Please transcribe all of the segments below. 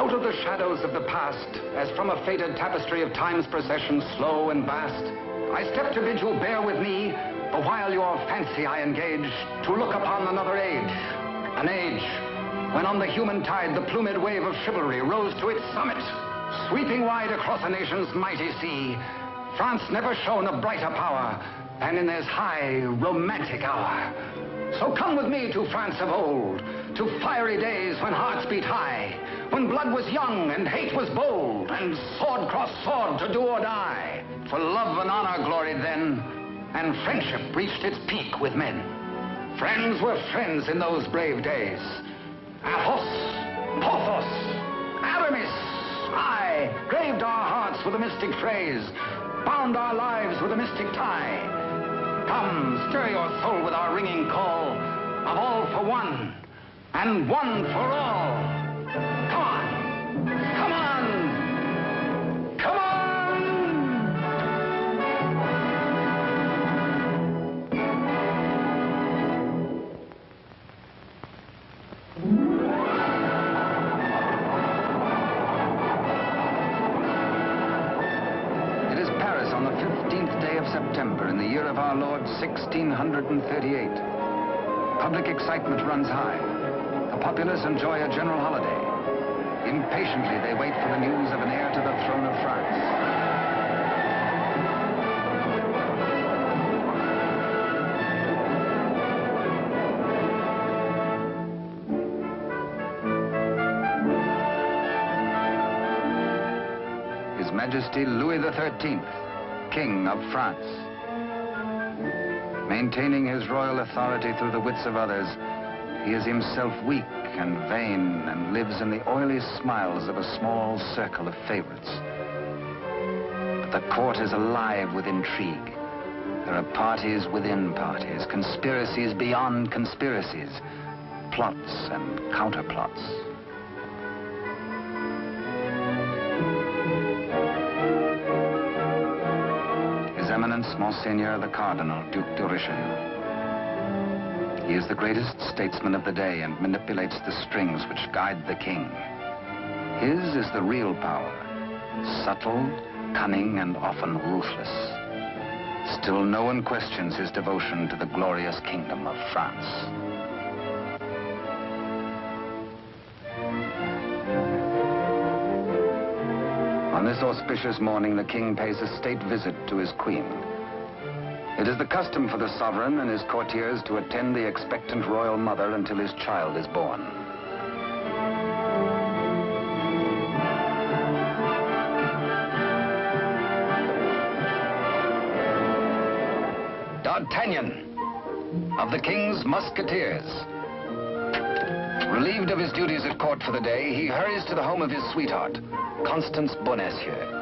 Out of the shadows of the past, as from a faded tapestry of time's procession, slow and vast, I step to bid you bear with me, the while your fancy I engage, to look upon another age. An age when on the human tide the plumed wave of chivalry rose to its summit, sweeping wide across a nation's mighty sea. France never shone a brighter power than in this high, romantic hour. So come with me to France of old, to fiery days when hearts beat high, when blood was young and hate was bold, and sword crossed sword to do or die. For love and honor gloried then, and friendship reached its peak with men. Friends were friends in those brave days. Athos, Porthos, Aramis, aye, graved our hearts with a mystic phrase, bound our lives with a mystic tie. Come, stir your soul with our ringing call of all for one, and one for all. Come on! Come on! Come on! It is Paris on the 15th day of September in the year of our Lord 1638. Public excitement runs high. The populace enjoy a general holiday. Impatiently, they wait for the news of an heir to the throne of France. His Majesty Louis XIII, King of France. Maintaining his royal authority through the wits of others, he is himself weak and vain and lives in the oily smiles of a small circle of favorites. But the court is alive with intrigue. There are parties within parties, conspiracies beyond conspiracies, plots and counterplots. His Eminence Monseigneur the Cardinal, Duc de Richelieu. He is the greatest statesman of the day and manipulates the strings which guide the king. His is the real power, subtle, cunning, and often ruthless. Still, no one questions his devotion to the glorious kingdom of France. On this auspicious morning, the king pays a state visit to his queen. It is the custom for the sovereign and his courtiers to attend the expectant royal mother until his child is born. D'Artagnan, of the king's Musketeers. Relieved of his duties at court for the day, he hurries to the home of his sweetheart, Constance Bonacieux.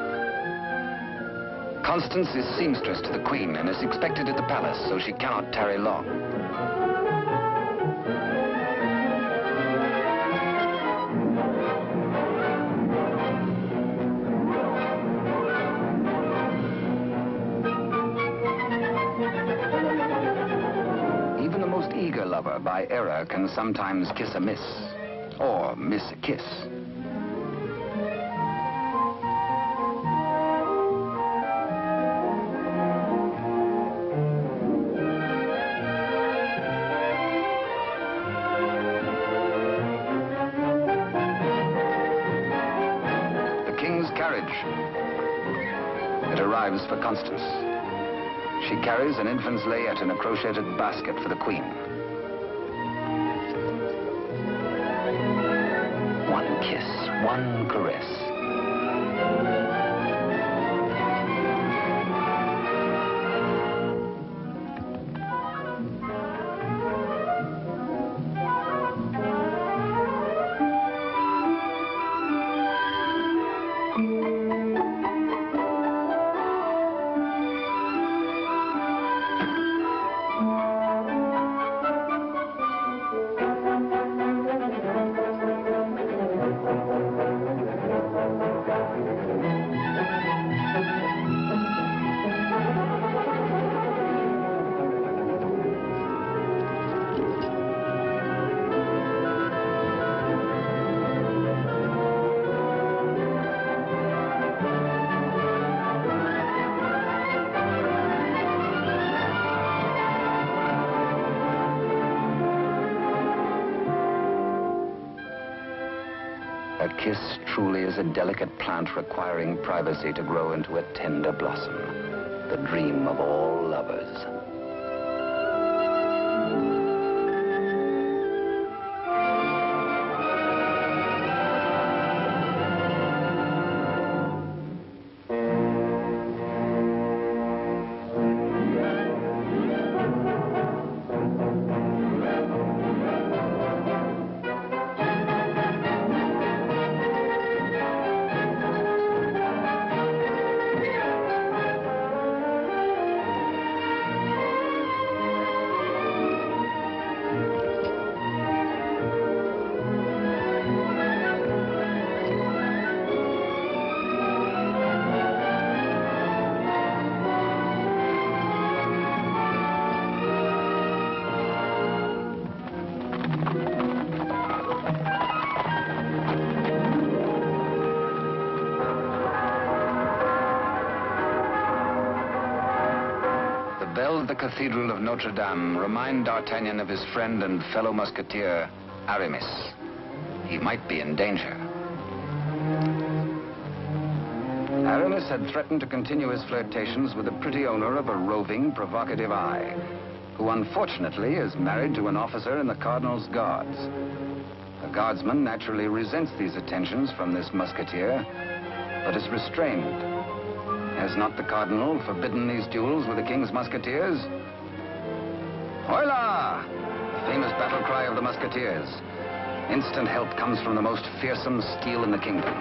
Constance is seamstress to the queen and is expected at the palace, so she cannot tarry long. Even the most eager lover, by error, can sometimes kiss amiss, or miss a kiss. It arrives for Constance. She carries an infant's layette in a crocheted basket for the queen. One kiss, one caress. A kiss truly is a delicate plant requiring privacy to grow into a tender blossom, the dream of all lovers. The Cathedral of Notre Dame remind D'Artagnan of his friend and fellow musketeer, Aramis. He might be in danger. Aramis had threatened to continue his flirtations with the pretty owner of a roving, provocative eye, who unfortunately is married to an officer in the Cardinal's guards. The guardsman naturally resents these attentions from this musketeer, but is restrained. Has not the Cardinal forbidden these duels with the King's Musketeers? Hola! The famous battle cry of the Musketeers. Instant help comes from the most fearsome steel in the kingdom.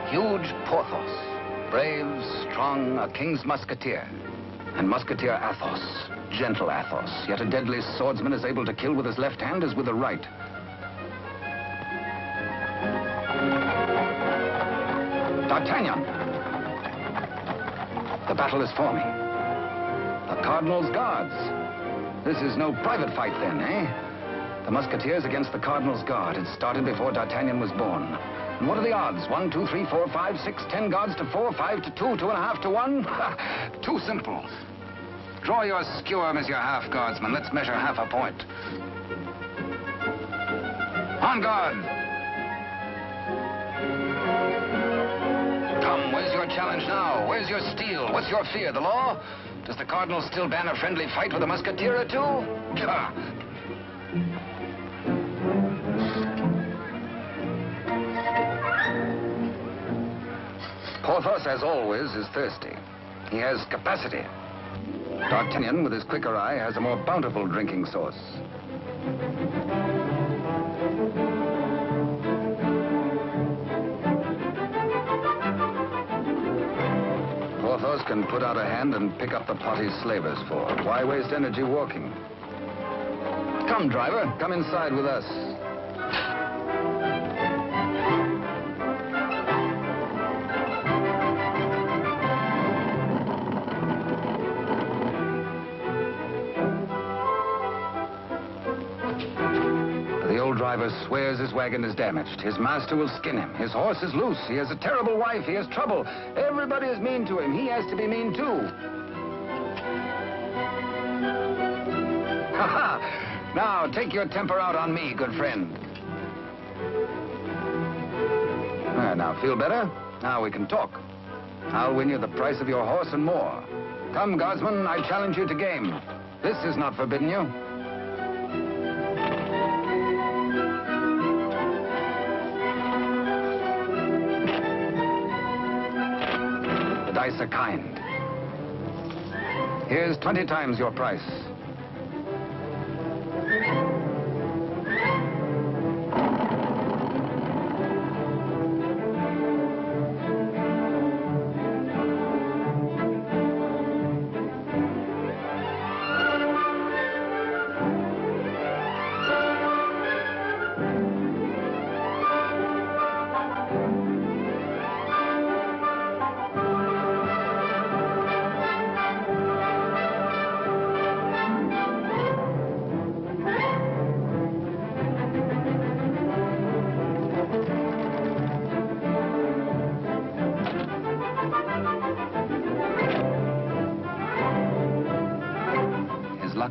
Huge Porthos, brave, strong, a King's Musketeer. And Musketeer Athos, gentle Athos, yet a deadly swordsman is able to kill with his left hand as with the right. D'Artagnan! The battle is forming. The Cardinal's guards. This is no private fight then, eh? The Musketeers against the Cardinal's guard. It started before D'Artagnan was born. And what are the odds? 1, 2, 3, 4, 5, 6, 10 guards to 4, 5 to 2, 2.5 to 1? Ha! Too simple. Draw your skewer, Monsieur Half Guardsman. Let's measure half a point. On guard! Come, where's your challenge now? Where's your steel? What's your fear? The law? Does the Cardinal still ban a friendly fight with a musketeer or two? Gah! Porthos, as always, is thirsty. He has capacity. D'Artagnan, with his quicker eye, has a more bountiful drinking source. Porthos can put out a hand and pick up the pot he's slavers for. Why waste energy walking? Come, driver, come inside with us. The old driver swears his wagon is damaged. His master will skin him. His horse is loose. He has a terrible wife. He has trouble. Everybody is mean to him. He has to be mean too. Ha ha! Now, take your temper out on me, good friend. Now, feel better? Now we can talk. I'll win you the price of your horse and more. Come, guardsman, I challenge you to game. This is not forbidden you. The dice are kind. Here's 20 times your price.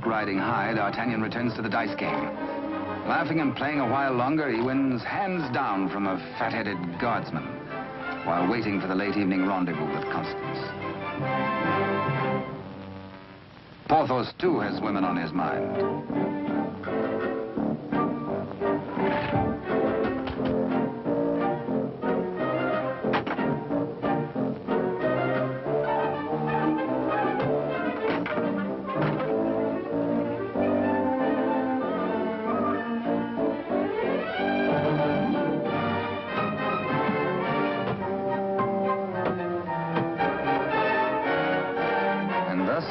Riding high, D'Artagnan returns to the dice game. Laughing and playing a while longer, he wins hands down from a fat-headed guardsman while waiting for the late evening rendezvous with Constance. Porthos, too, has women on his mind.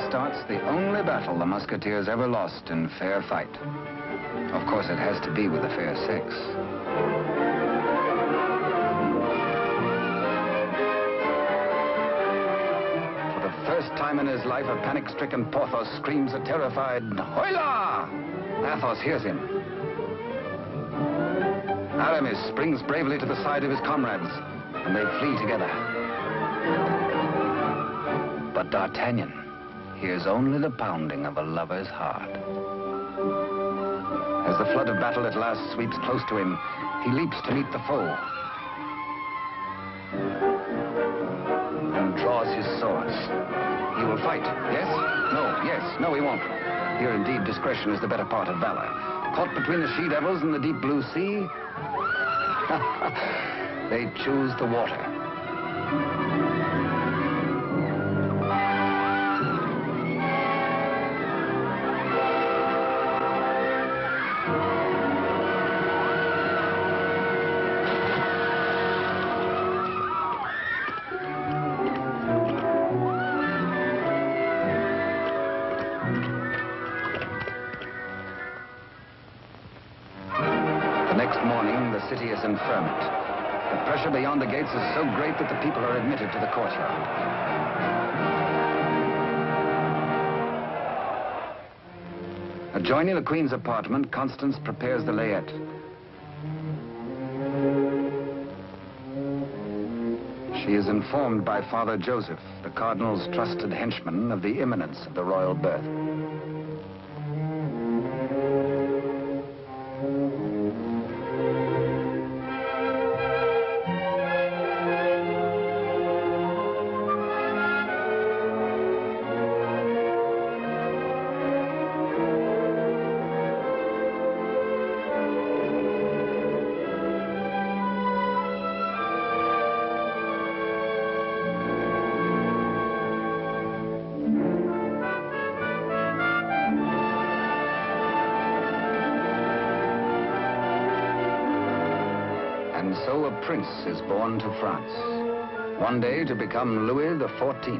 Starts the only battle the Musketeers ever lost in fair fight. Of course, it has to be with the fair sex. For the first time in his life, a panic-stricken Porthos screams a terrified, "Hola!" Athos hears him. Aramis springs bravely to the side of his comrades, and they flee together. But D'Artagnan hears only the pounding of a lover's heart. As the flood of battle at last sweeps close to him, he leaps to meet the foe and draws his swords. He will fight, yes? No, yes, no, he won't. Here, indeed, discretion is the better part of valor. Caught between the she-devils and the deep blue sea, they choose the water. Next morning, the city is in ferment. The pressure beyond the gates is so great that the people are admitted to the courtyard. Adjoining the Queen's apartment, Constance prepares the layette. She is informed by Father Joseph, the Cardinal's trusted henchman, of the imminence of the royal birth. And so a prince is born to France, one day to become Louis XIV.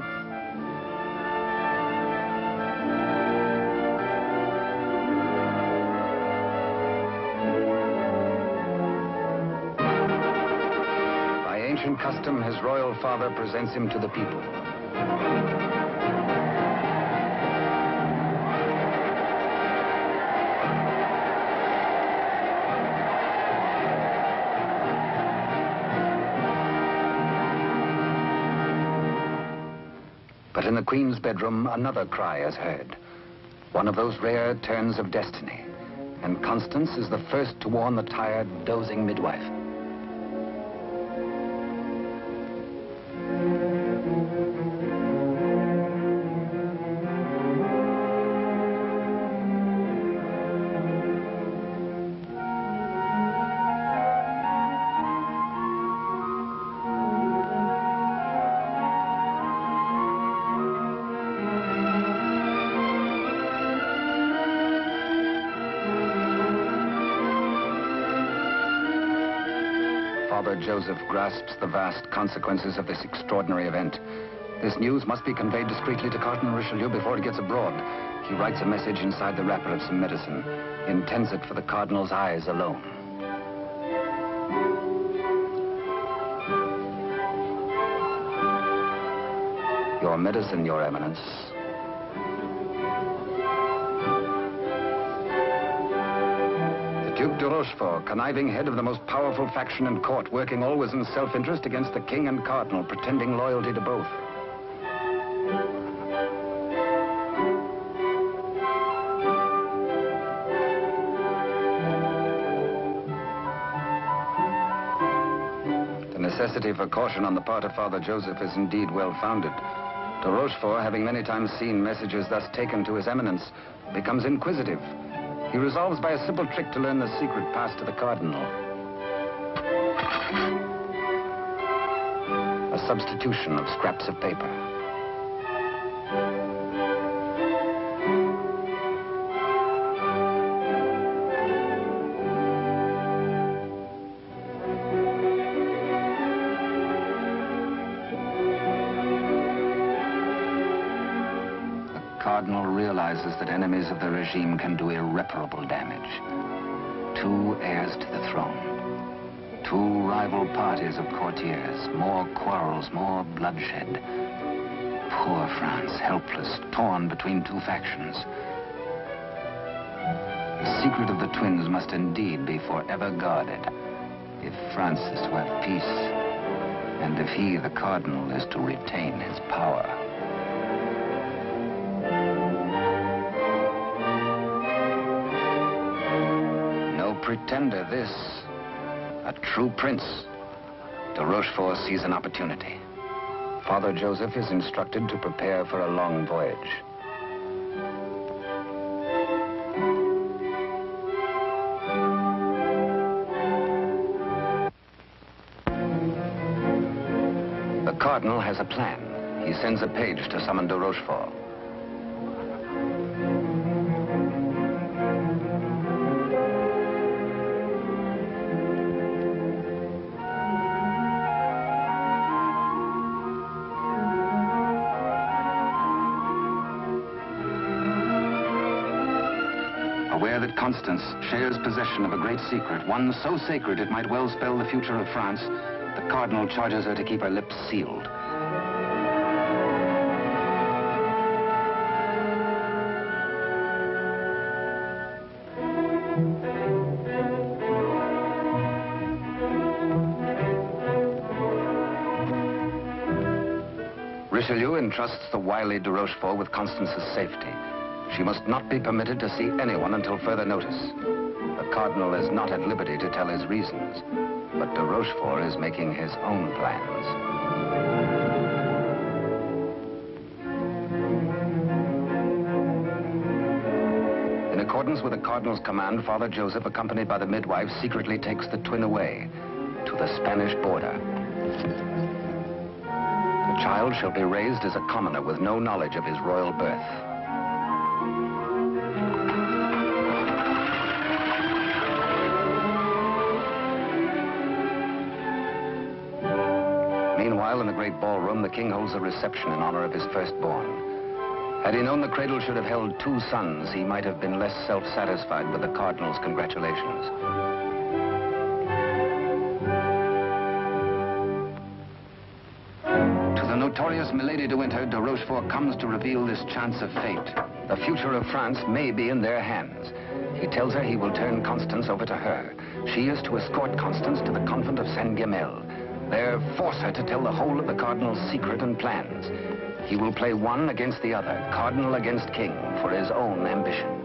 By ancient custom, his royal father presents him to the people. But in the Queen's bedroom, another cry is heard. One of those rare turns of destiny. And Constance is the first to warn the tired, dozing midwife. Father Joseph grasps the vast consequences of this extraordinary event. This news must be conveyed discreetly to Cardinal Richelieu before it gets abroad. He writes a message inside the wrapper of some medicine. He intends it for the Cardinal's eyes alone. Your medicine, Your Eminence. Duke de Rochefort, conniving head of the most powerful faction in court, working always in self-interest against the king and cardinal, pretending loyalty to both. necessity for caution on the part of Father Joseph is indeed well-founded. De Rochefort, having many times seen messages thus taken to his eminence, becomes inquisitive. He resolves by a simple trick to learn the secret passed to the cardinal. A substitution of scraps of paper. Cardinal realizes that enemies of the regime can do irreparable damage. 2 heirs to the throne. 2 rival parties of courtiers. More quarrels, more bloodshed. Poor France, helpless, torn between 2 factions. The secret of the twins must indeed be forever guarded if France is to have peace, and if he, the cardinal, is to retain his power. Pretender, this. A true prince. De Rochefort sees an opportunity. Father Joseph is instructed to prepare for a long voyage. The cardinal has a plan. He sends a page to summon de Rochefort. Aware that Constance shares possession of a great secret, one so sacred it might well spell the future of France, the cardinal charges her to keep her lips sealed. Richelieu entrusts the wily de Rochefort with Constance's safety. She must not be permitted to see anyone until further notice. The cardinal is not at liberty to tell his reasons, but de Rochefort is making his own plans. In accordance with the cardinal's command, Father Joseph, accompanied by the midwife, secretly takes the twin away to the Spanish border. The child shall be raised as a commoner with no knowledge of his royal birth. Meanwhile, in the great ballroom, the king holds a reception in honor of his firstborn. Had he known the cradle should have held 2 sons, he might have been less self-satisfied with the cardinal's congratulations. To the notorious Milady de Winter, de Rochefort comes to reveal this chance of fate. The future of France may be in their hands. He tells her he will turn Constance over to her. She is to escort Constance to the convent of Saint-Guemel. There, force her to tell the whole of the cardinal's secret and plans. He will play one against the other, cardinal against king, for his own ambition.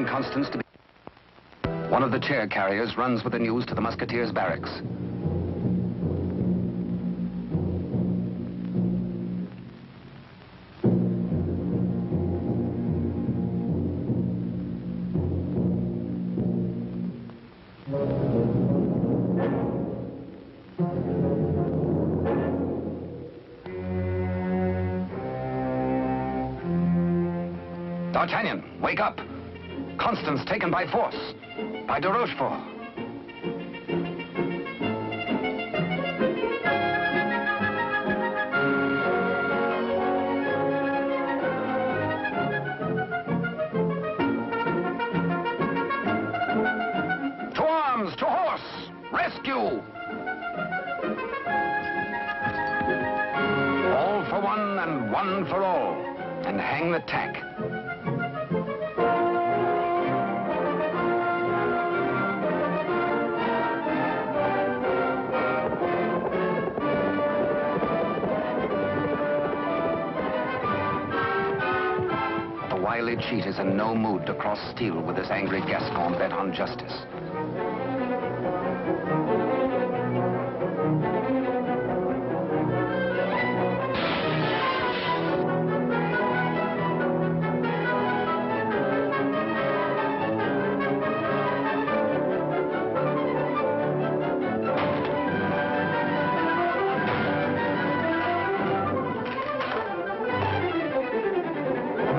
Constance to be... One of the chair carriers runs with the news to the Musketeers' barracks. D'Artagnan, wake up! Constance taken by force, by de Rochefort. one for all, and hang the tack. The wily cheat is in no mood to cross steel with this angry Gascon bent on justice.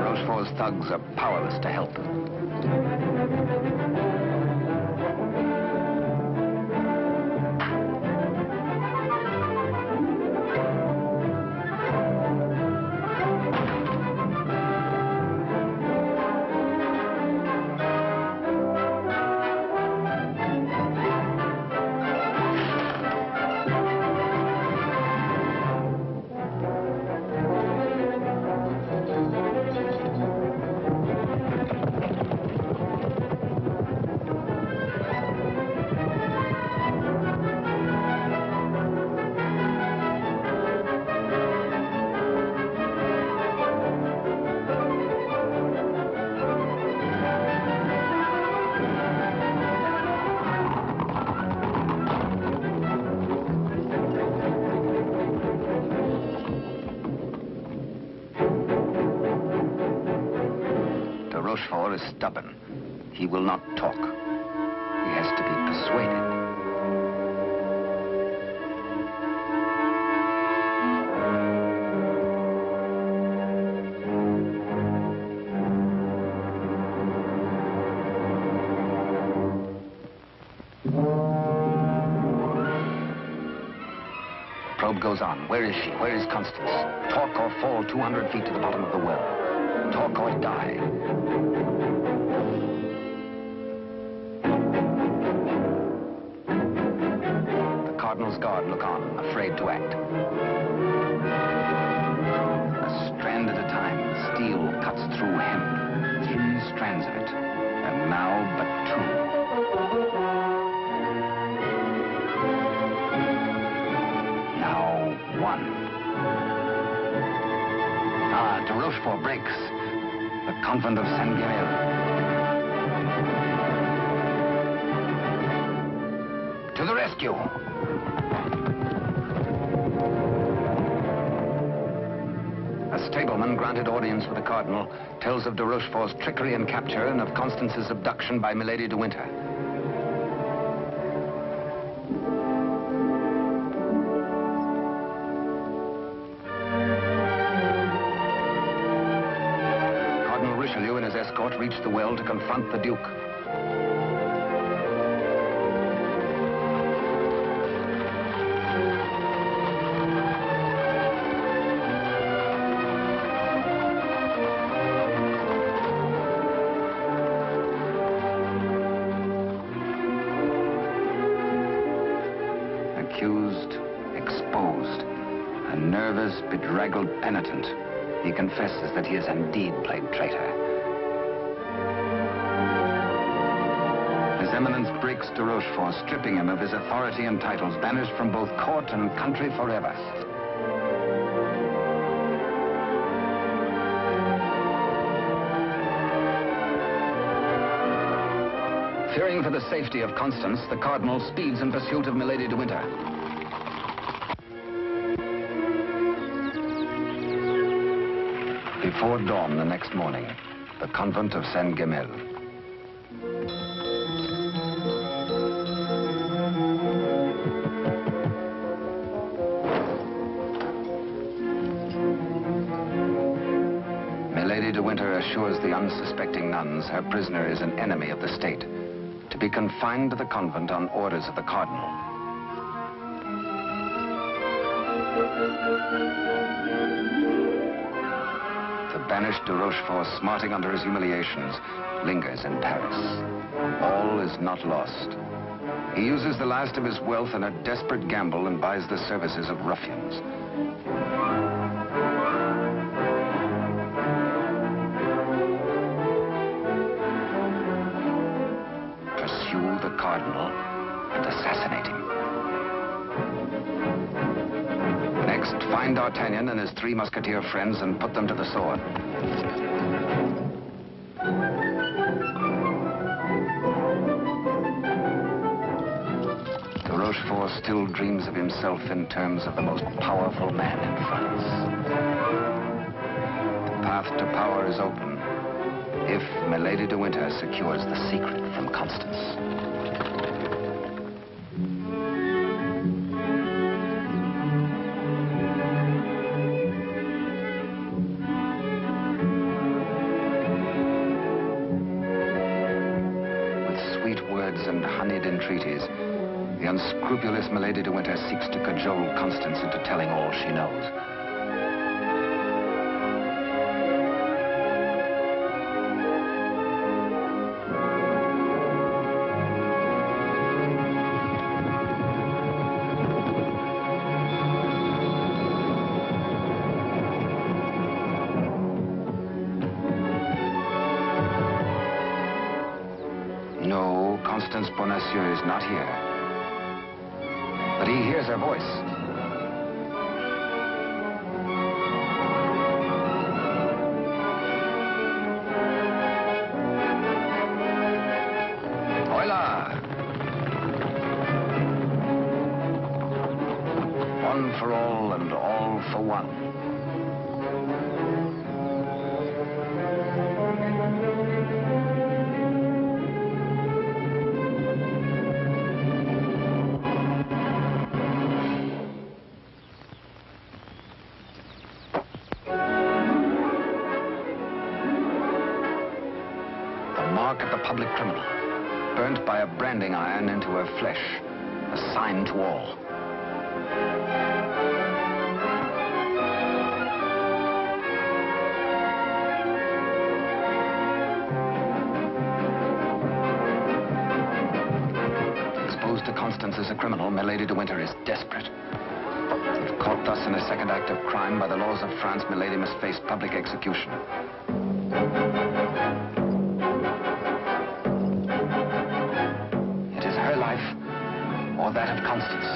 Rochefort's thugs are powerless to help. Rochefort is stubborn. He will not talk. He has to be persuaded. Probe goes on. Where is she? Where is Constance? Talk or fall 200 feet to the bottom of the well. Talk or die. The Cardinal's guard look on, afraid to act. A strand at a time, steel cuts through hemp. 3 strands of it, and now but 2. Now 1. De Rochefort breaks. The convent of Saint-Guerel. To the rescue! A stableman granted audience with the Cardinal tells of de Rochefort's trickery and capture and of Constance's abduction by Milady de Winter. Richelieu and his escort reached the well to confront the Duke. Accused, exposed, a nervous, bedraggled penitent. He confesses that he has indeed played traitor. His Eminence breaks de Rochefort, stripping him of his authority and titles, banished from both court and country forever. Fearing for the safety of Constance, the Cardinal speeds in pursuit of Milady de Winter. Before dawn the next morning, the convent of Saint-Guerel. Milady de Winter assures the unsuspecting nuns her prisoner is an enemy of the state, to be confined to the convent on orders of the Cardinal. The banished de Rochefort, smarting under his humiliations, lingers in Paris. All is not lost. He uses the last of his wealth in a desperate gamble and buys the services of ruffians. assassinate him. Next, find D'Artagnan and his 3 Musketeer friends and put them to the sword. Rochefort still dreams of himself in terms of the most powerful man in France. The path to power is open if Milady de Winter secures the secret from Constance. With sweet words and honeyed entreaties, the unscrupulous Milady de Winter seeks to cajole Constance into telling all she knows. No, Constance Bonacieux is not here. But he hears her voice. Hola! One for all and all for one. Mark of the public criminal, burnt by a branding iron into her flesh, a sign to all. Exposed to Constance as a criminal, Milady de Winter is desperate. If caught thus in a second act of crime, by the laws of France, Milady must face public execution. Or that of Constance.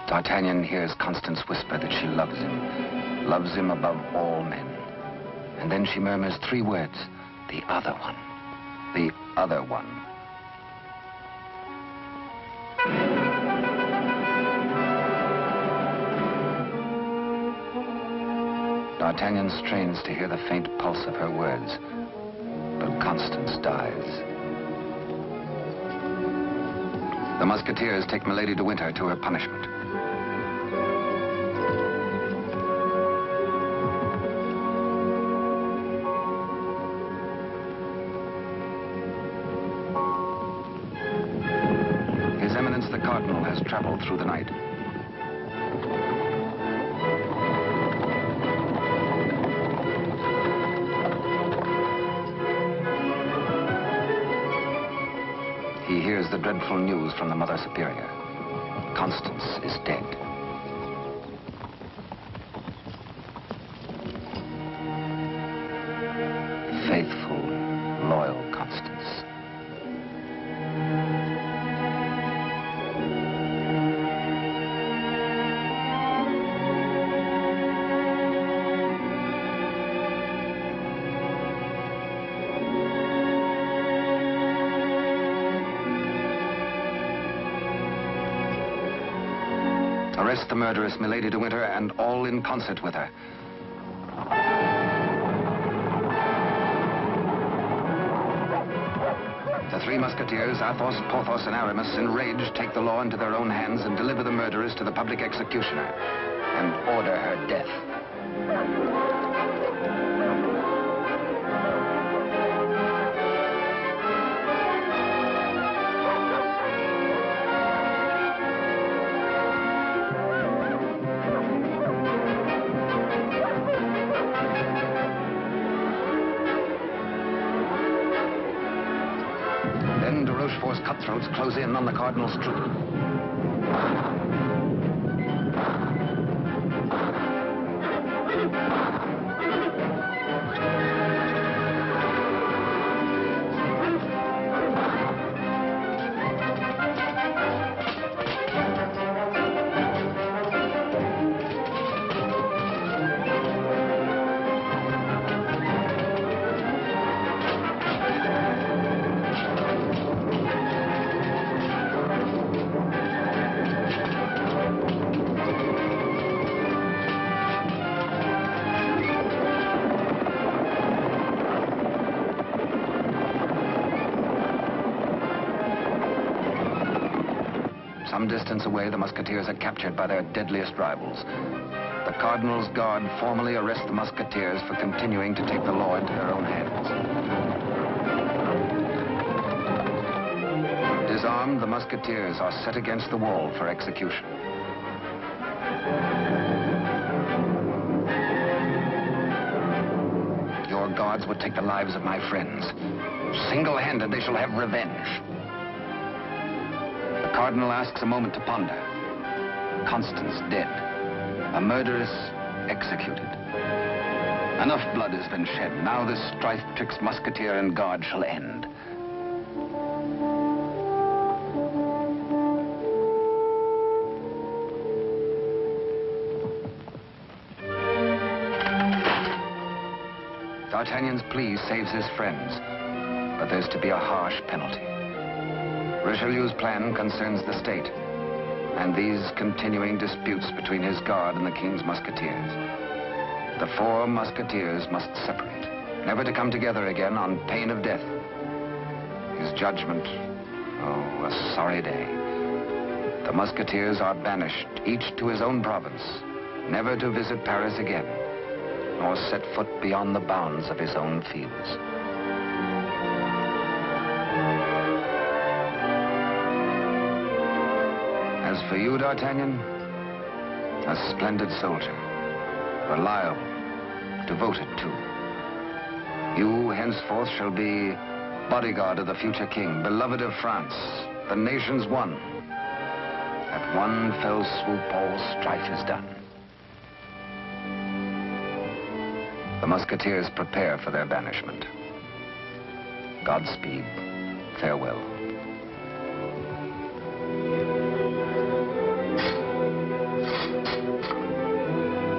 D'Artagnan hears Constance whisper that she loves him above all men. And then she murmurs 3 words, the other one, the other one. D'Artagnan strains to hear the faint pulse of her words, but Constance dies. The Musketeers take Milady de Winter to her punishment. His Eminence the Cardinal has traveled through the night. He hears the dreadful news from the Mother Superior. Constance is dead. Faithful, loyal Constance. Arrest the murderess, Milady de Winter, and all in concert with her. The 3 Musketeers, Athos, Porthos, and Aramis, enraged, take the law into their own hands and deliver the murderess to the public executioner and order her death. cutthroats close in on the Cardinal's troop. Some distance away, the Musketeers are captured by their deadliest rivals. The Cardinal's Guard formally arrest the Musketeers for continuing to take the law into their own hands. Disarmed, the Musketeers are set against the wall for execution. Your guards would take the lives of my friends. Single-handed, they shall have revenge. The Cardinal asks a moment to ponder. Constance dead. A murderess executed. Enough blood has been shed. Now this strife twixt Musketeer and Guard shall end. D'Artagnan's plea saves his friends, but there's to be a harsh penalty. Richelieu's plan concerns the state, and these continuing disputes between his guard and the King's Musketeers. The four Musketeers must separate, never to come together again on pain of death. His judgment, oh, a sorry day. The Musketeers are banished, each to his own province, never to visit Paris again, nor set foot beyond the bounds of his own fields. As for you, D'Artagnan, a splendid soldier, reliable, devoted too. You henceforth shall be bodyguard of the future king, beloved of France, the nation's one. At one fell swoop, all strife is done. The Musketeers prepare for their banishment. Godspeed, farewell.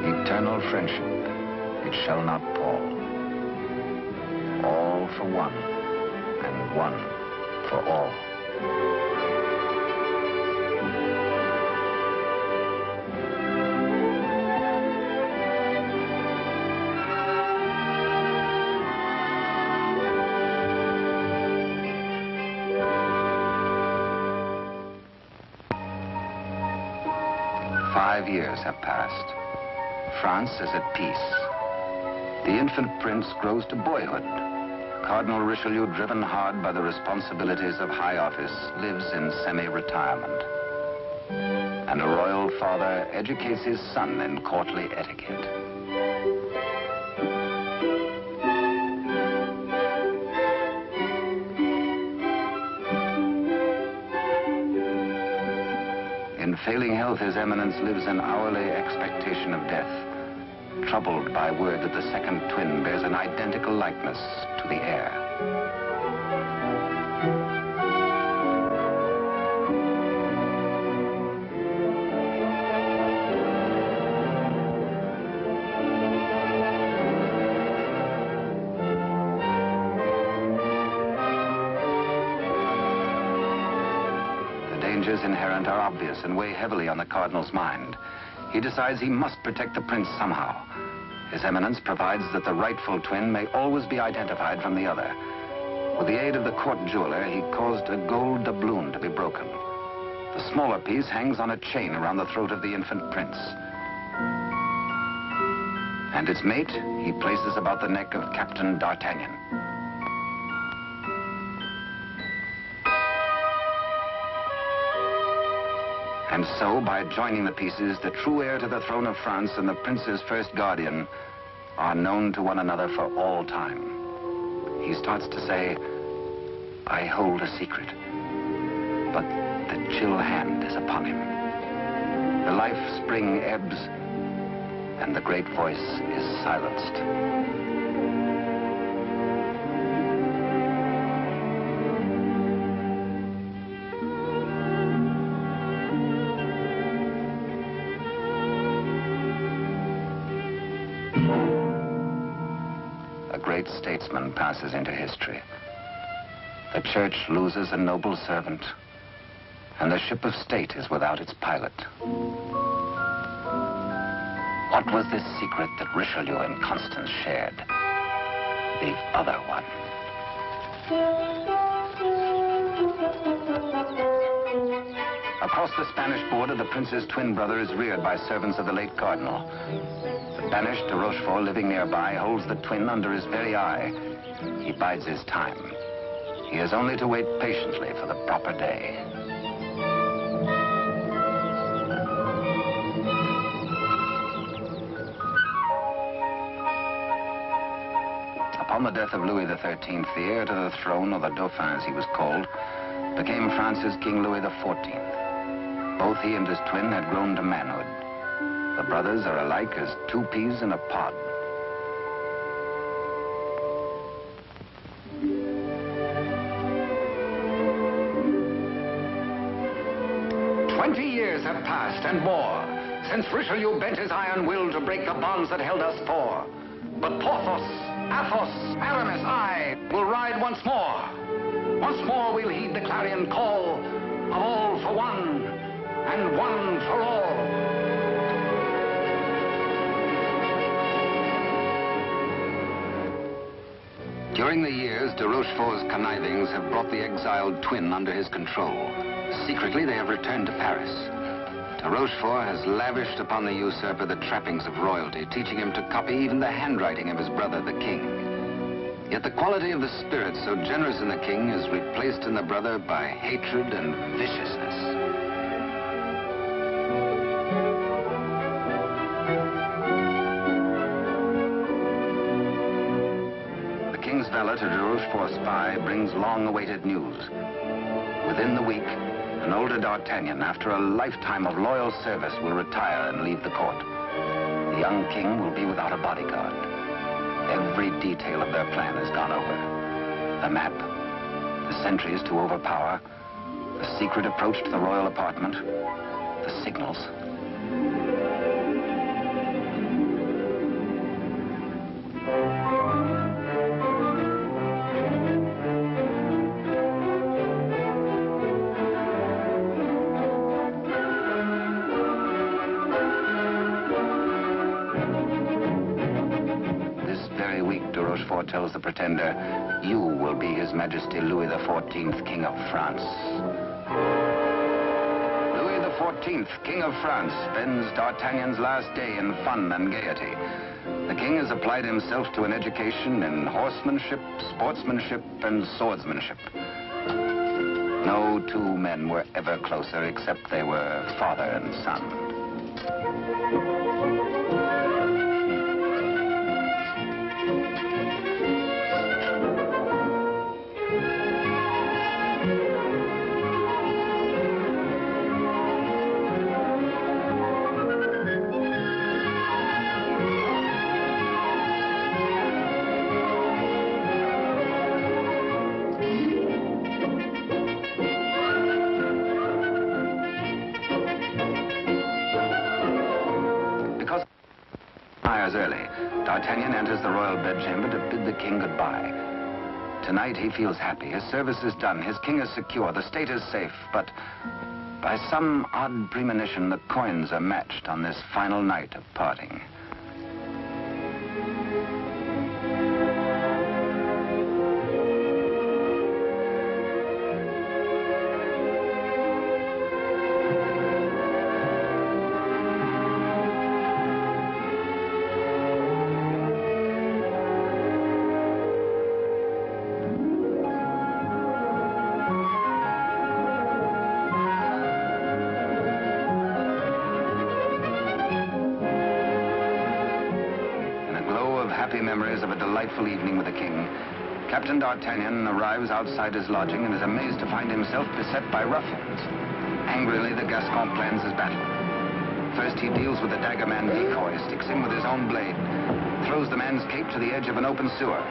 Eternal friendship, it shall not pall. All for one, and one for all. "5 years have passed. France is at peace. The infant prince grows to boyhood. Cardinal Richelieu, driven hard by the responsibilities of high office, lives in semi-retirement. And a royal father educates his son in courtly etiquette. In failing health, His Eminence lives in hourly expectation of death, troubled by word that the second twin bears an identical likeness to the heir. Dangers inherent are obvious and weigh heavily on the Cardinal's mind. He decides he must protect the prince somehow. His Eminence provides that the rightful twin may always be identified from the other. With the aid of the court jeweler, he caused a gold doubloon to be broken. The smaller piece hangs on a chain around the throat of the infant prince. And its mate he places about the neck of Captain D'Artagnan. And so, by joining the pieces, the true heir to the throne of France and the prince's first guardian are known to one another for all time. He starts to say, "I hold a secret." but the chill hand is upon him. The life spring ebbs, and the great voice is silenced. A great statesman passes into history. The church loses a noble servant, and the ship of state is without its pilot. What was this secret that Richelieu and Constance shared? The other one. Across the Spanish border, the prince's twin brother is reared by servants of the late cardinal. The banished de Rochefort, living nearby, holds the twin under his very eye. He bides his time. He has only to wait patiently for the proper day. Upon the death of Louis XIII, the heir to the throne, or the Dauphin as he was called, became France's King Louis XIV. Both he and his twin had grown to manhood. The brothers are alike as two peas in a pod. Years have passed and more since Richelieu bent his iron will to break the bonds that held us four. But Porthos, Athos, Aramis, I will ride once more. Once more we'll heed the clarion call of all for one and one for all. During the years, de Rochefort's connivings have brought the exiled twin under his control. Secretly, they have returned to Paris. De Rochefort has lavished upon the usurper the trappings of royalty, teaching him to copy even the handwriting of his brother, the king. Yet the quality of the spirit so generous in the king is replaced in the brother by hatred and viciousness. The king's valet, a de Rochefort spy, brings long-awaited news. Within the week, an older D'Artagnan, after a lifetime of loyal service, will retire and leave the court. The young king will be without a bodyguard. Every detail of their plan has gone over. The map, the sentries to overpower, the secret approach to the royal apartment, the signals. Rochefort tells the pretender, you will be His Majesty Louis XIV, King of France. Louis XIV, King of France, spends D'Artagnan's last day in fun and gaiety. The king has applied himself to an education in horsemanship, sportsmanship, and swordsmanship. No two men were ever closer, except they were father and son. Early, D'Artagnan enters the royal bedchamber to bid the king goodbye. Tonight he feels happy. His service is done. His king is secure. The state is safe. But by some odd premonition, the coins are matched on this final night of parting. Memories of a delightful evening with the king, Captain D'Artagnan arrives outside his lodging and is amazed to find himself beset by ruffians. Angrily, the Gascon plans his battle. First, he deals with the dagger man decoy, sticks him with his own blade, throws the man's cape to the edge of an open sewer,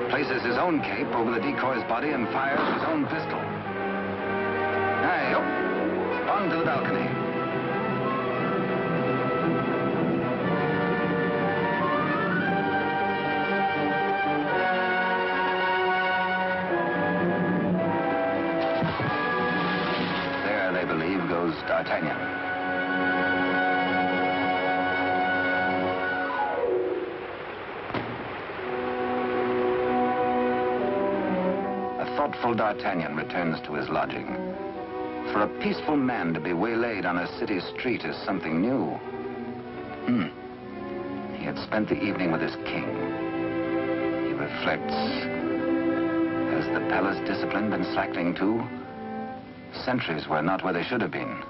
places his own cape over the decoy's body, and fires his own pistol. Aye, up, on to the balcony. There, they believe, goes D'Artagnan. Thoughtful D'Artagnan returns to his lodging. For a peaceful man to be waylaid on a city street is something new. He had spent the evening with his king. He reflects. Has the palace discipline been slackening too? Sentries were not where they should have been.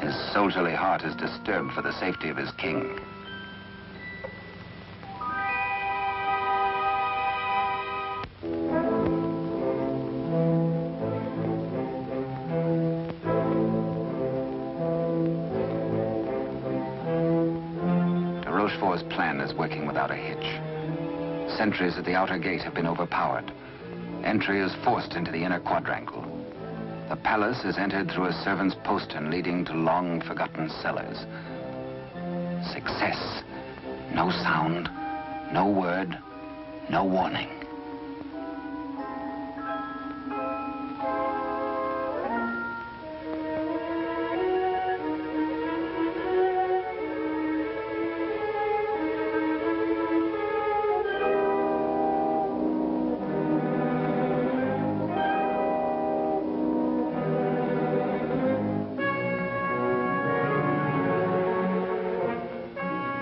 His soldierly heart is disturbed for the safety of his king. Rochefort's plan is working without a hitch. Sentries at the outer gate have been overpowered. Entry is forced into the inner quadrangle. The palace is entered through a servant's postern leading to long-forgotten cellars. Success. No sound, no word, no warning.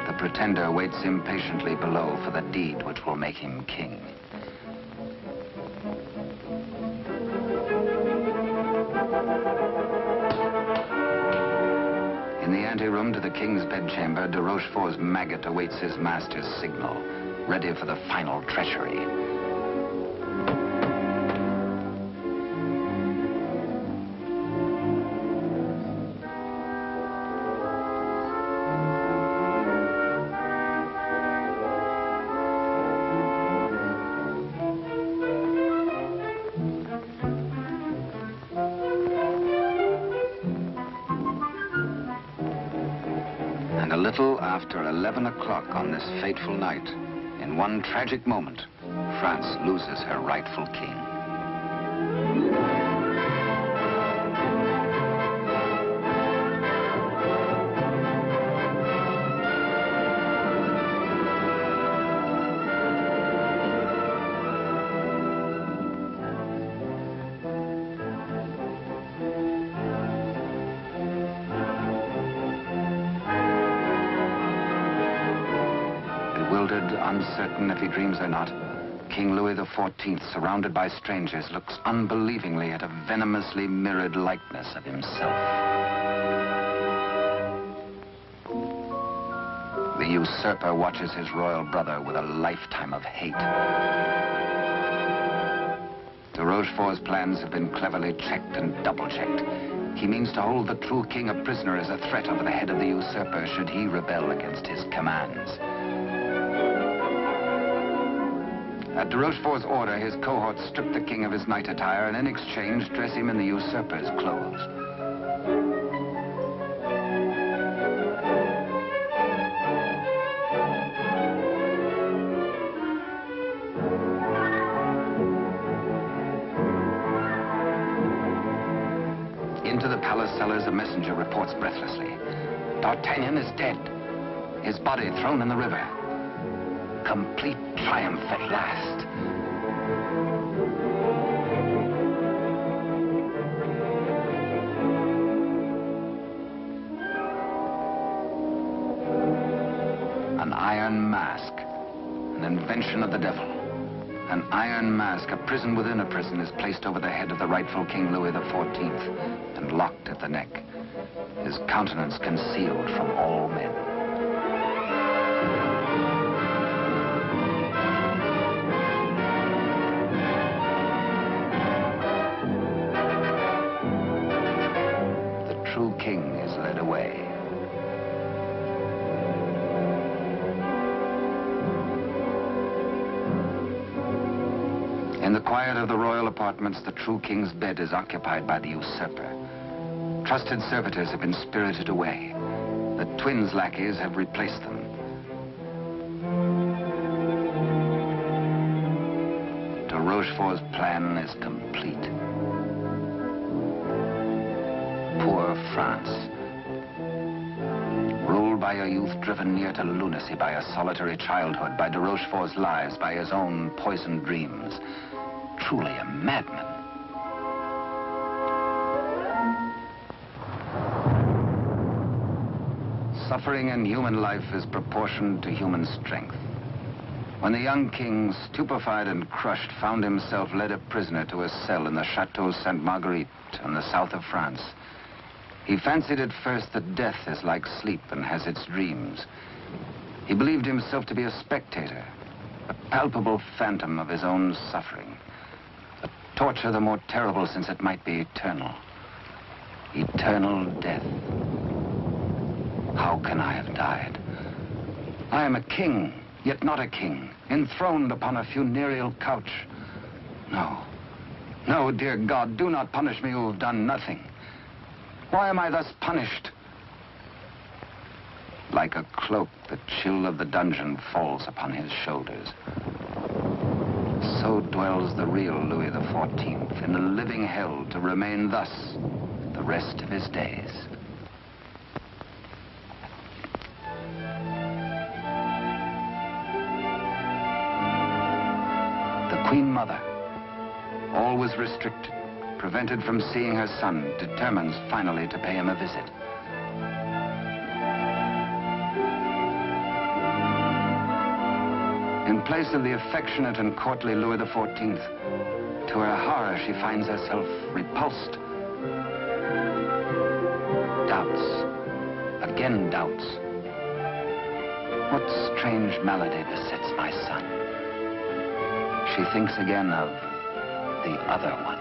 The pretender waits impatiently below for the deed which will make him king. In the anteroom to the king's bedchamber, de Rochefort's maggot awaits his master's signal, ready for the final treachery. And a little after 11 o'clock on this fateful night, in one tragic moment, France loses her rightful king. Bewildered, uncertain if he dreams or not, King Louis XIV, surrounded by strangers, looks unbelievingly at a venomously mirrored likeness of himself. The usurper watches his royal brother with a lifetime of hate. De Rochefort's plans have been cleverly checked and double-checked. He means to hold the true king a prisoner as a threat over the head of the usurper should he rebel against his commands. At de Rochefort's order, his cohorts strip the king of his night attire and in exchange dress him in the usurper's clothes. Into the palace cellars, a messenger reports breathlessly. D'Artagnan is dead. His body thrown in the river. Complete triumph at last. An iron mask, an invention of the devil. An iron mask, a prison within a prison, is placed over the head of the rightful King Louis XIV and locked at the neck, his countenance concealed from all men. led away. In the quiet of the royal apartments, the true king's bed is occupied by the usurper. Trusted servitors have been spirited away. The twins' lackeys have replaced them. De Rochefort's plan is complete. Poor France. Ruled by a youth driven near to lunacy by a solitary childhood, by de Rochefort's lies, by his own poisoned dreams. Truly a madman. Suffering in human life is proportioned to human strength. When the young king, stupefied and crushed, found himself led a prisoner to a cell in the Chateau Sainte Marguerite in the south of France, he fancied at first that death is like sleep and has its dreams. He believed himself to be a spectator, a palpable phantom of his own suffering. A torture the more terrible since it might be eternal. Eternal death. How can I have died? I am a king, yet not a king, enthroned upon a funereal couch. No, no, dear God, do not punish me who have done nothing. Why am I thus punished? Like a cloak, the chill of the dungeon falls upon his shoulders. So dwells the real Louis XIV in a living hell to remain thus the rest of his days. The Queen Mother, always restricted, prevented from seeing her son, determines finally to pay him a visit. In place of the affectionate and courtly Louis XIV, to her horror, she finds herself repulsed. Doubts, again doubts. What strange malady besets my son? She thinks again of the other one.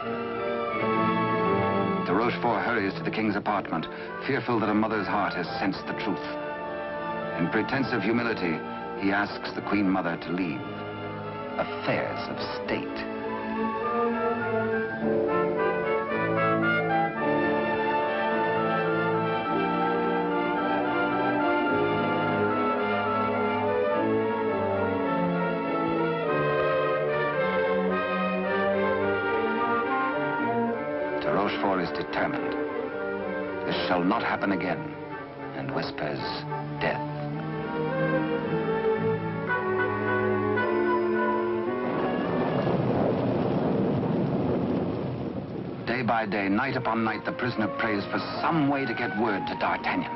De Rochefort hurries to the king's apartment, fearful that a mother's heart has sensed the truth. In pretense of humility, he asks the Queen Mother to leave affairs of state. Rochefort is determined. This shall not happen again, and whispers death. Day by day, night upon night, the prisoner prays for some way to get word to D'Artagnan.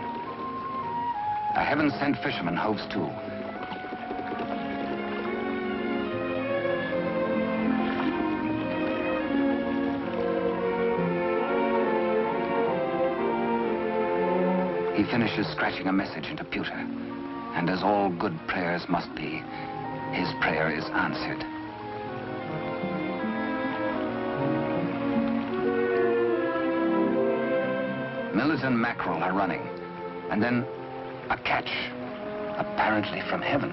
A heaven-sent fisherman hoves to. He finishes scratching a message into pewter, and as all good prayers must be, his prayer is answered. Millet and mackerel are running, and then a catch, apparently from heaven.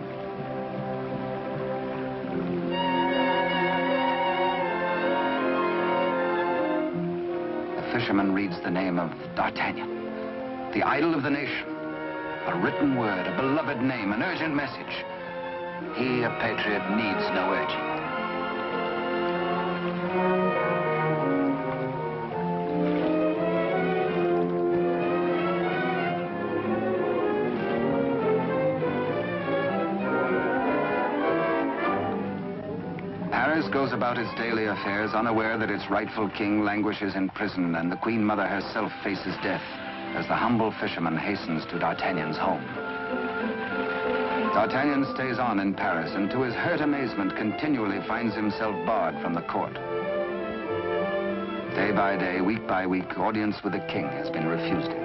The fisherman reads the name of D'Artagnan, the idol of the nation. A written word, a beloved name, an urgent message. He, a patriot, needs no urging. Paris goes about its daily affairs, unaware that its rightful king languishes in prison, and the Queen Mother herself faces death as the humble fisherman hastens to D'Artagnan's home. D'Artagnan stays on in Paris, and to his hurt amazement continually finds himself barred from the court. Day by day, week by week, audience with the king has been refused him.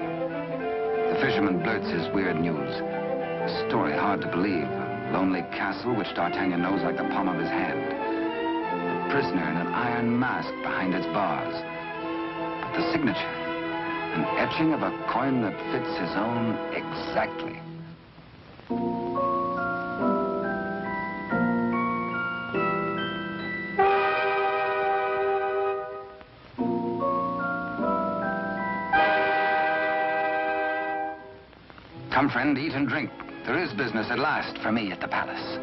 The fisherman blurts his weird news. A story hard to believe. A lonely castle which D'Artagnan knows like the palm of his hand. A prisoner in an iron mask behind its bars. But the signature, An etching of a coin that fits his own exactly. Come, friend, eat and drink. There is business at last for me at the palace.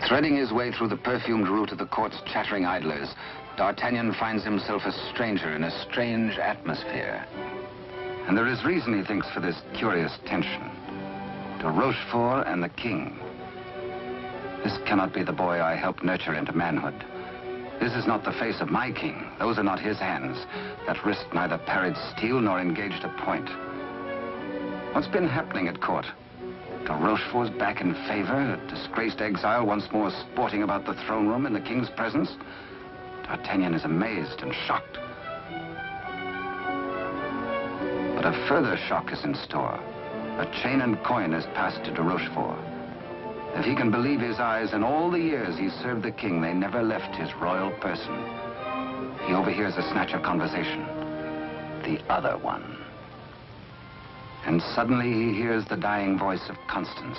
Threading his way through the perfumed route of the court's chattering idlers, D'Artagnan finds himself a stranger in a strange atmosphere. And there is reason, he thinks, for this curious tension. To Rochefort and the king. This cannot be the boy I helped nurture into manhood. This is not the face of my king. Those are not his hands that risked neither parried steel nor engaged a point. What's been happening at court? De Rochefort's back in favor, a disgraced exile once more sporting about the throne room in the king's presence. D'Artagnan is amazed and shocked. But a further shock is in store. A chain and coin is passed to de Rochefort. If he can believe his eyes, in all the years he served the king, they never left his royal person. He overhears a snatch of conversation. The other one. And suddenly he hears the dying voice of Constance.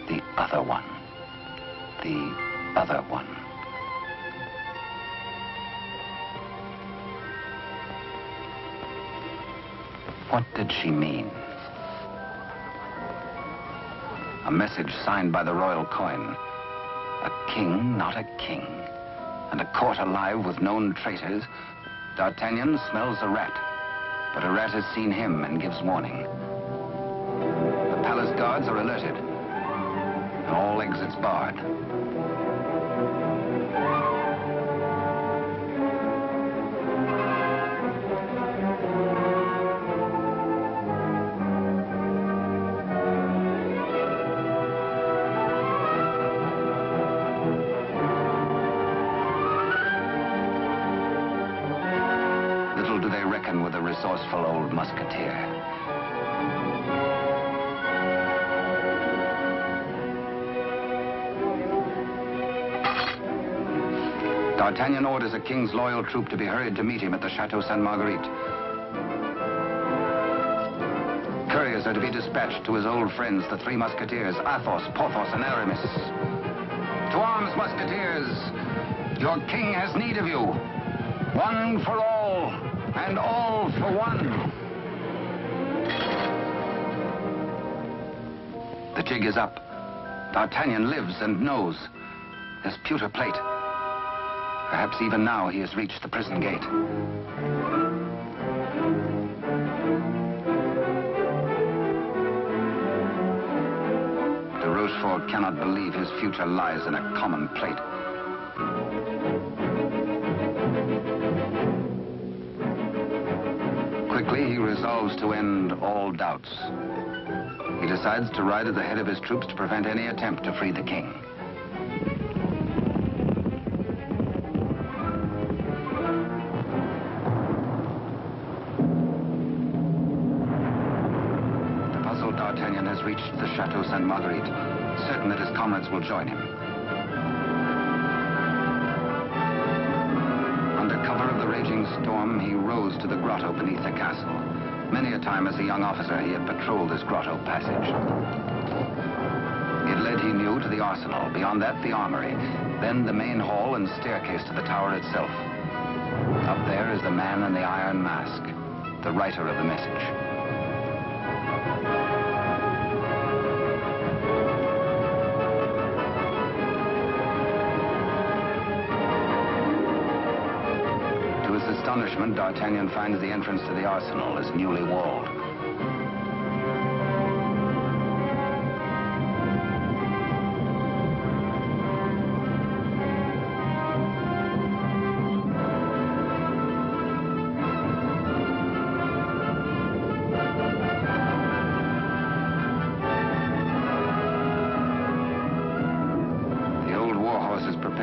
The other one. The other one. What did she mean? A message signed by the royal coin. A king, not a king. And a court alive with known traitors. D'Artagnan smells a rat. But a rat has seen him and gives warning. The palace guards are alerted. And all exits barred. Little do they reckon with a resourceful old musketeer. D'Artagnan orders a king's loyal troop to be hurried to meet him at the Chateau Sainte-Marguerite. Couriers are to be dispatched to his old friends, the three musketeers, Athos, Porthos, and Aramis. To arms, musketeers! Your king has need of you. One for all, and all for one. The jig is up. D'Artagnan lives and knows. There's pewter plate. Perhaps even now he has reached the prison gate. De Rochefort cannot believe his future lies in a common plate. Quickly, he resolves to end all doubts. He decides to ride at the head of his troops to prevent any attempt to free the king. The puzzled D'Artagnan has reached the Chateau Sainte-Marguerite, certain that his comrades will join him. Under cover of the raging storm, he rose to the grotto beneath the castle. Many a time as a young officer, he had patrolled this grotto passage. It led, he knew, to the arsenal. Beyond that, the armory. Then the main hall and staircase to the tower itself. Up there is the man in the iron mask, the writer of the message. Astonishment, D'Artagnan finds the entrance to the arsenal is newly walled.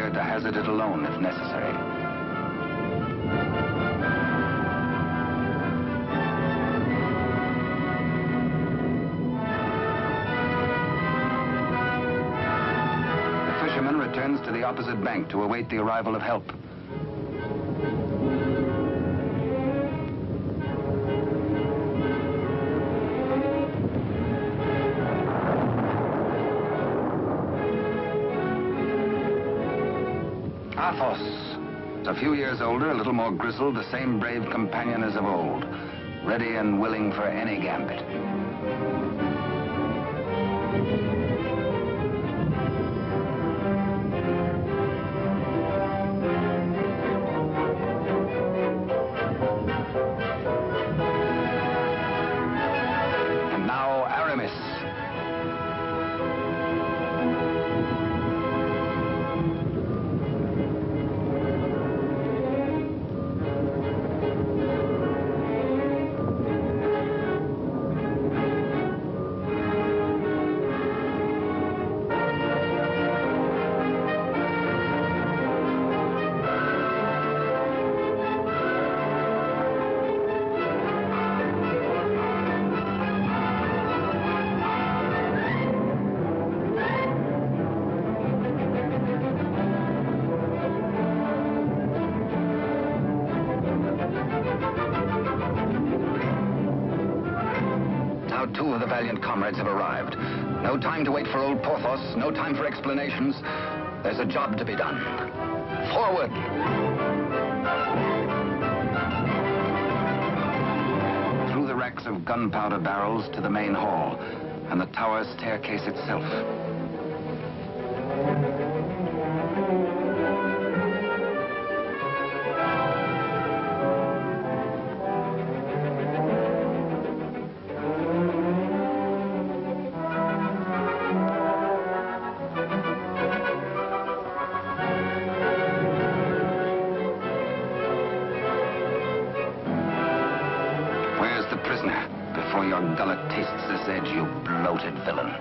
prepared to hazard it alone if necessary. The fisherman returns to the opposite bank to await the arrival of help. Athos, a few years older, a little more grizzled, the same brave companion as of old, ready and willing for any gambit. And now Aramis. Two of the valiant comrades have arrived. No time to wait for old Porthos, no time for explanations. There's a job to be done. Forward! Through the racks of gunpowder barrels to the main hall, and the tower staircase itself. Before your gullet tastes this edge, you bloated villain.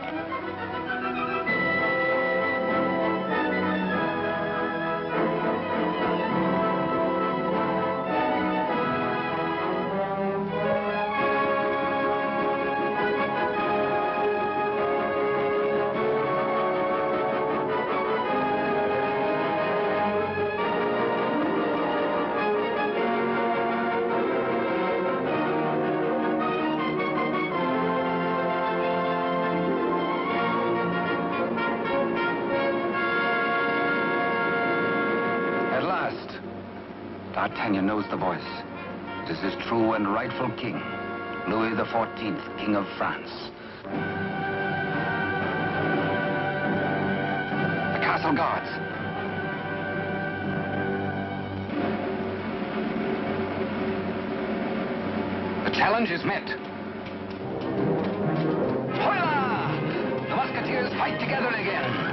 D'Artagnan knows the voice. It is his true and rightful king, Louis XIV, King of France. The castle guards. The challenge is met. Hola! The Musketeers fight together again.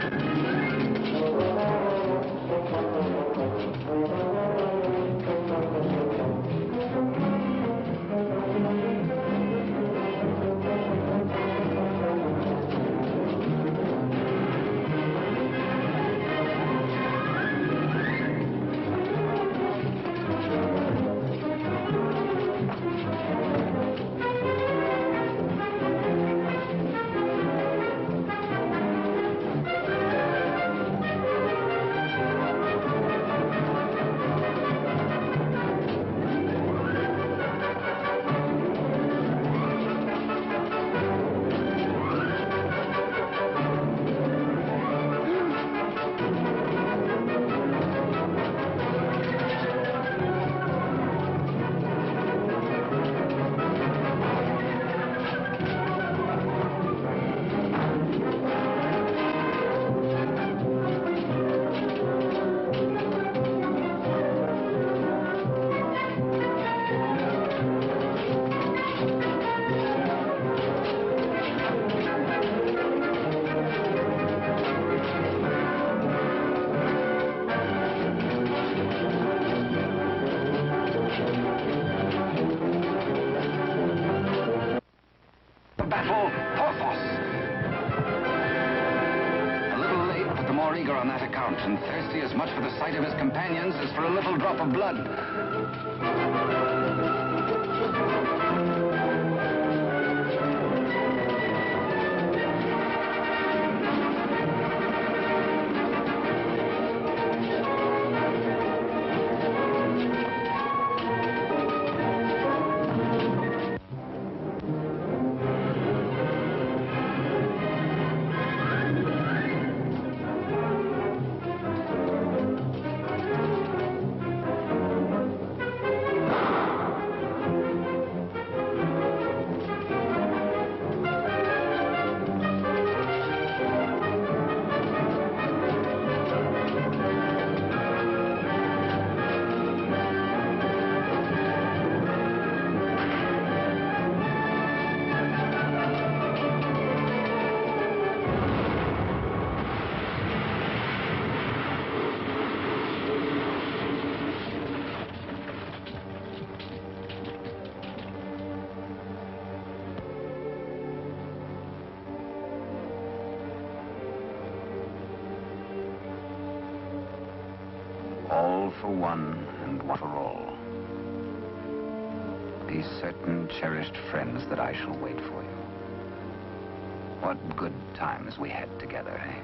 and thirsty as much for the sight of his companions as for a little drop of blood. All for one and one for all. Be certain, cherished friends, that I shall wait for you. What good times we had together, eh?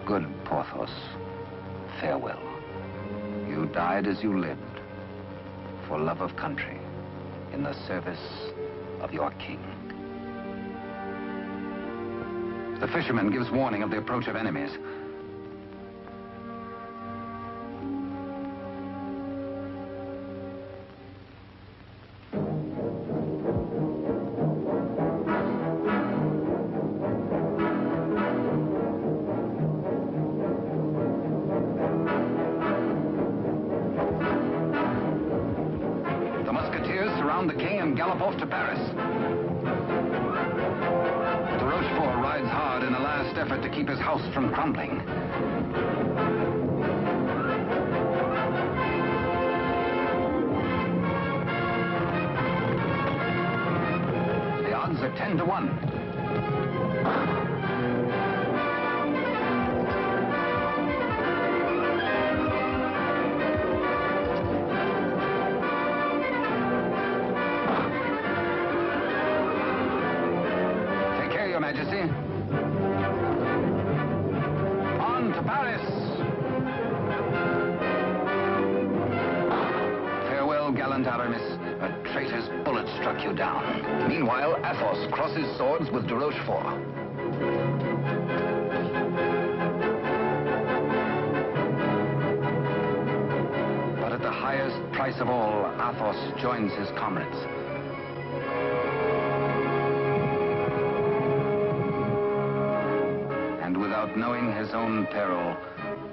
Good Porthos, farewell. You died as you lived, for love of country, in the service of your king. The fisherman gives warning of the approach of enemies. The Musketeers surround the king and gallop off to Paris. Rochefort rides hard in a last effort to keep his house from crumbling. The odds are 10 to 1. Majesty. On to Paris. Farewell, gallant Aramis. A traitor's bullet struck you down. Meanwhile, Athos crosses swords with de Rochefort. But at the highest price of all, Athos joins his comrades. Without knowing his own peril,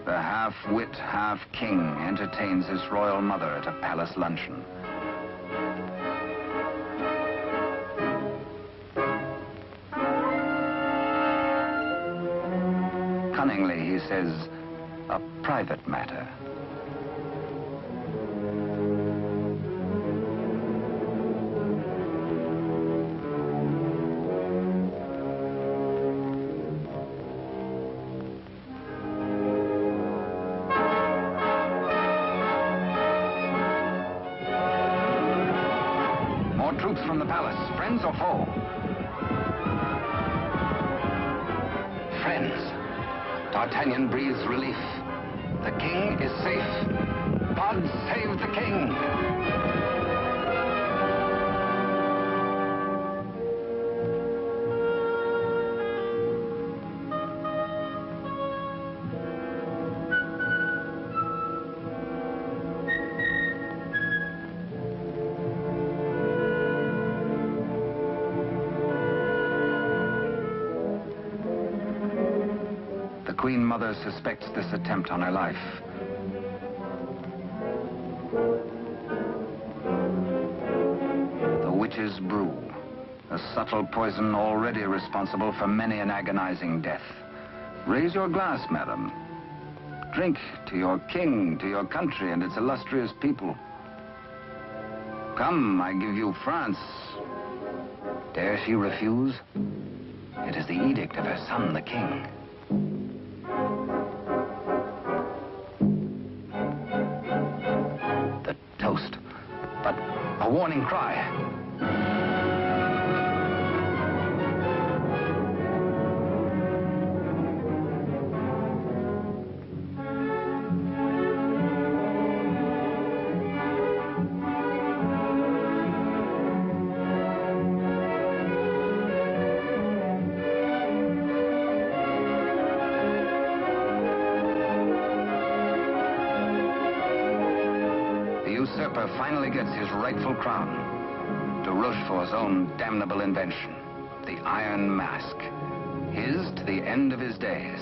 the half-wit, half-king entertains his royal mother at a palace luncheon. Cunningly, he says, a private matter. Troops from the palace, friends or foe? Friends. D'Artagnan breathes relief. The king is safe. God save the king! The Queen Mother suspects this attempt on her life. The witch's brew, a subtle poison already responsible for many an agonizing death. Raise your glass, madam. drink to your king, to your country, and its illustrious people. Come, I give you France. Dare she refuse? It is the edict of her son, the king. The toast, but a warning cry. Finally gets his rightful crown. De Rochefort's own damnable invention, the Iron Mask. His to the end of his days.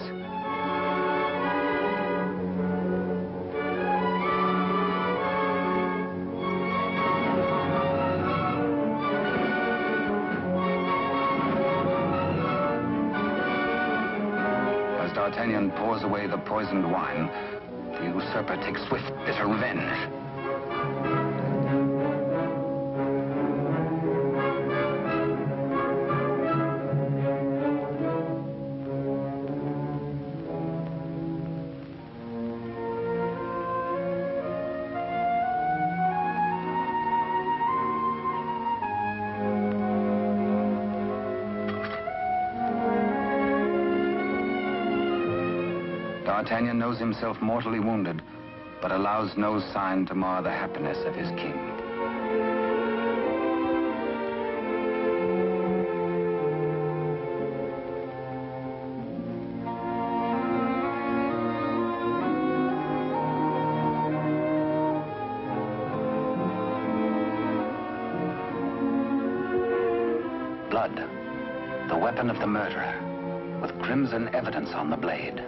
As D'Artagnan pours away the poisoned wine, the usurper takes swift, bitter revenge. D'Artagnan knows himself mortally wounded, but allows no sign to mar the happiness of his king. Blood, the weapon of the murderer, with crimson evidence on the blade.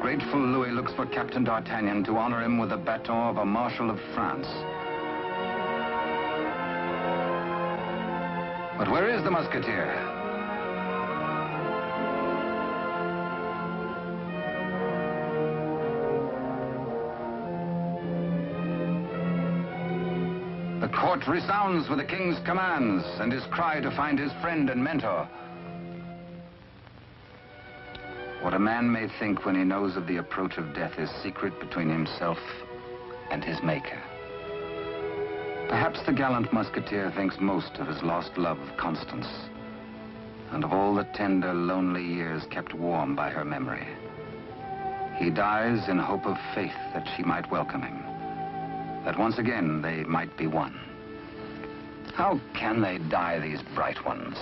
Grateful Louis looks for Captain D'Artagnan to honor him with the baton of a Marshal of France. But where is the Musketeer? The court resounds with the king's commands and his cry to find his friend and mentor. What a man may think when he knows of the approach of death is secret between himself and his maker. Perhaps the gallant Musketeer thinks most of his lost love of Constance, and of all the tender, lonely years kept warm by her memory. He dies in hope of faith that she might welcome him, that once again they might be one. How can they die, these bright ones?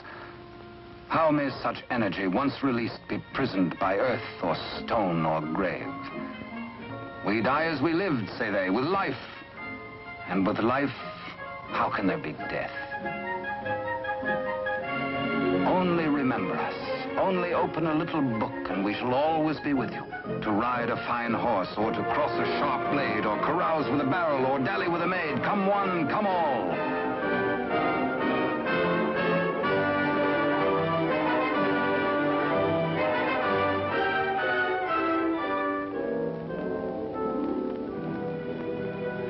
How may such energy, once released, be prisoned by earth or stone or grave? We die as we lived, say they, with life. And with life, how can there be death? Only remember us. Only open a little book and we shall always be with you. To ride a fine horse, or to cross a sharp blade, or carouse with a barrel, or dally with a maid. Come one, come all.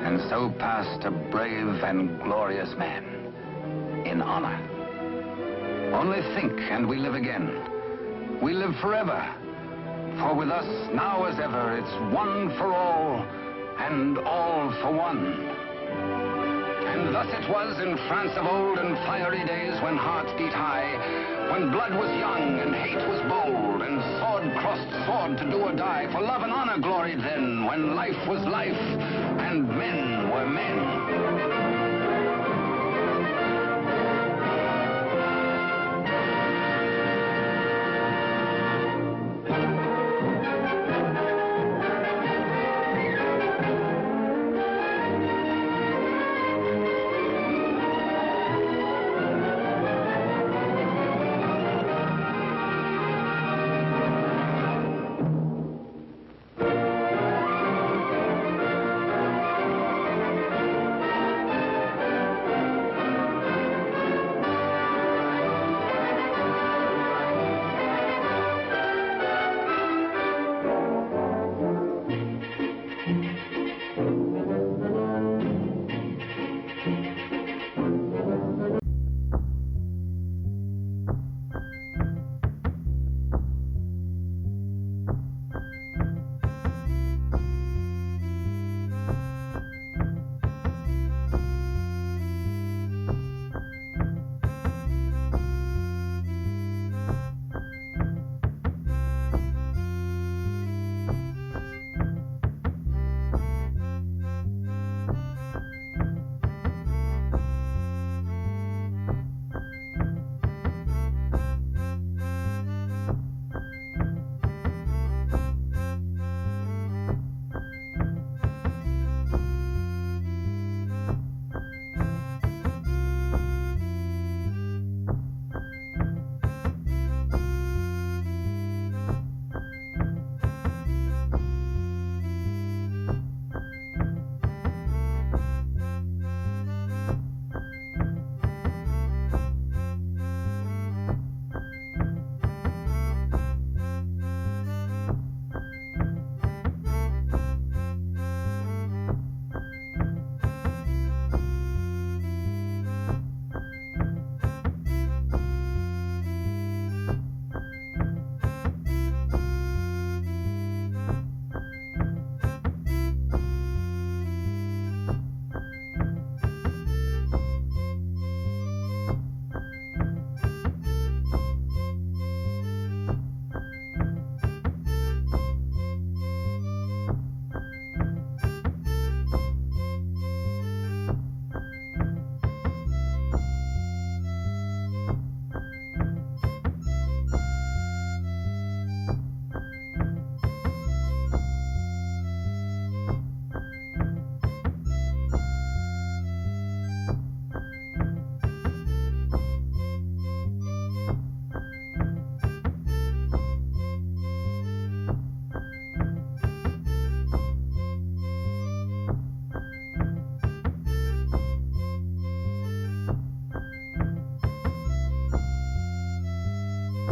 And so passed a brave and glorious man, in honor. Only think, and we live again. We live forever. For with us, now as ever, it's one for all, and all for one. And thus it was in France of old, in fiery days when hearts beat high, when blood was young and hate was bold, and sword crossed sword to do or die. For love and honor gloried then, when life was life, and men were men.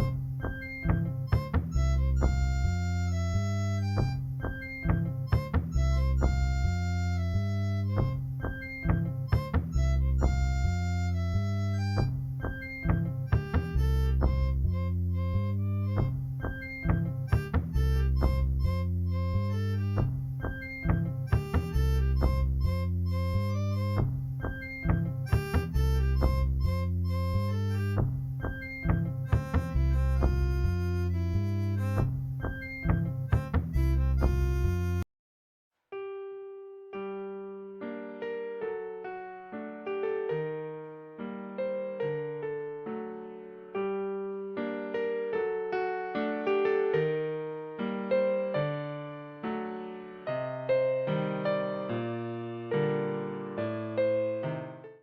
you.